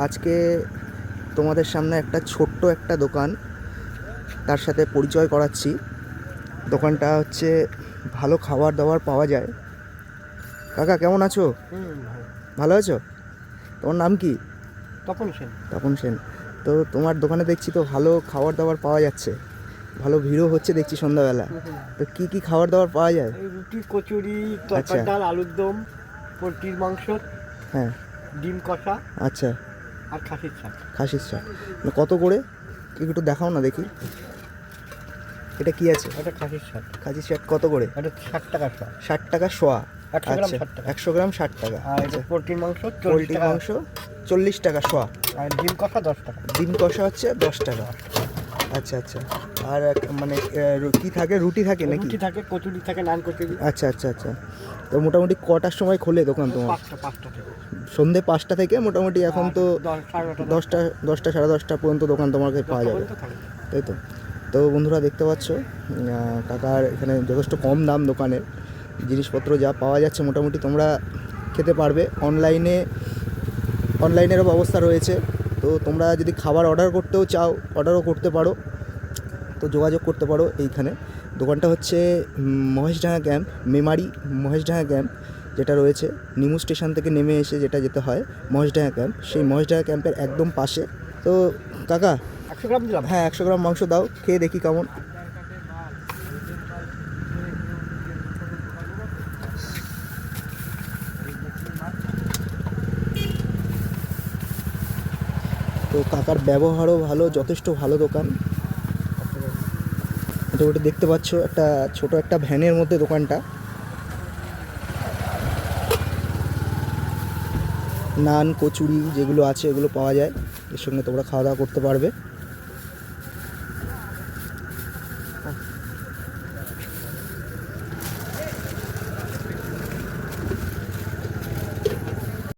আজকে তোমাদের সামনে একটা ছোট্ট একটা দোকান তার সাথে পরিচয় করাচ্ছি। দোকানটা হচ্ছে ভালো খাবার দাবার পাওয়া যায়। কাকা কেমন আছো? ভালো আছো? তোমার নাম কি? তপন সেন। তপন সেন। তো তোমার দোকানে দেখছি তো ভালো খাবার দাবার পাওয়া যাচ্ছে, ভালো ভিড়ও হচ্ছে দেখছি সন্ধ্যাবেলা। তো কি কি খাবার দাবার পাওয়া যায়? এই রুটি, কচুরি, আচ্ছা। তরকার ডাল, আলুর দম, পোলট্রির মাংস, হ্যাঁ। ডিম কষা আচ্ছা। আর খাসির শাক। খাসির শাক কত করে একটু দেখাও না দেখি। এটা কি আছে? ওটা খাসির শাক। খাসির শাক কত করে? ওটা 60 টাকা শোয়া। 60 টাকা শোয়া। 100 গ্রাম আচ্ছা, 60 টাকা। 100 গ্রাম 60 টাকা। আর এটা আচ্ছা। পোলট্রির মাংস 40 পোলট্রি টাকা। মাংস 40 টাকা শোয়া। আর ডিম কষা 10 টাকা। ডিম কষা হচ্ছে 10 টাকা। আচ্ছা আচ্ছা। আর মানে কি থাকে, রুটি থাকে নাকি? রুটি থাকে, কচুরি থাকে, নান কচুরি। আচ্ছা আচ্ছা আচ্ছা। তো মোটামুটি কটার সময় খোলে দোকান তোমার? 5টা থেকে। সন্ধ্যে 5টা থেকে মোটামুটি এখন তো 10, 10টা সাড়ে 10টা পর্যন্ত দোকান তোমার কাছে পাওয়া যাবে, তাই তো? তো বন্ধুরা দেখতে পাচ্ছ কাকার এখানে যথেষ্ট কম দাম দোকানের জিনিসপত্র যা পাওয়া যাচ্ছে মোটামুটি তোমরা খেতে পারবে। অনলাইনেরও ব্যবস্থা রয়েছে। তো তোমরা যদি খাবার অর্ডার করতেও চাও অর্ডারও করতে পারো, তো যোগাযোগ করতে পারো এইখানে। দোকানটা হচ্ছে মহেশডাঙ্গা ক্যাম্প, মেমারি মহেশডাঙ্গা ক্যাম্প যেটা রয়েছে, নিমু স্টেশন থেকে নেমে এসে যেটা যেতে হয় মহেশডাঙ্গা ক্যাম্প, সেই মহেশডাঙ্গা ক্যাম্পের একদম পাশে। তো কাকা 100 গ্রাম দিলাম। হ্যাঁ 100 গ্রাম মাংস দাও, খেয়ে দেখি কেমন। তো কাকার ব্যবহারও ভালো, যথেষ্ট ভালো দোকান। মোটামুটি দেখতে পাচ্ছ একটা ছোট একটা ভ্যানের মধ্যে দোকানটা। নান কচুরি যেগুলো আছে এগুলো পাওয়া যায়, এর সঙ্গে তোমরা খাওয়া দাওয়া করতে পারবে।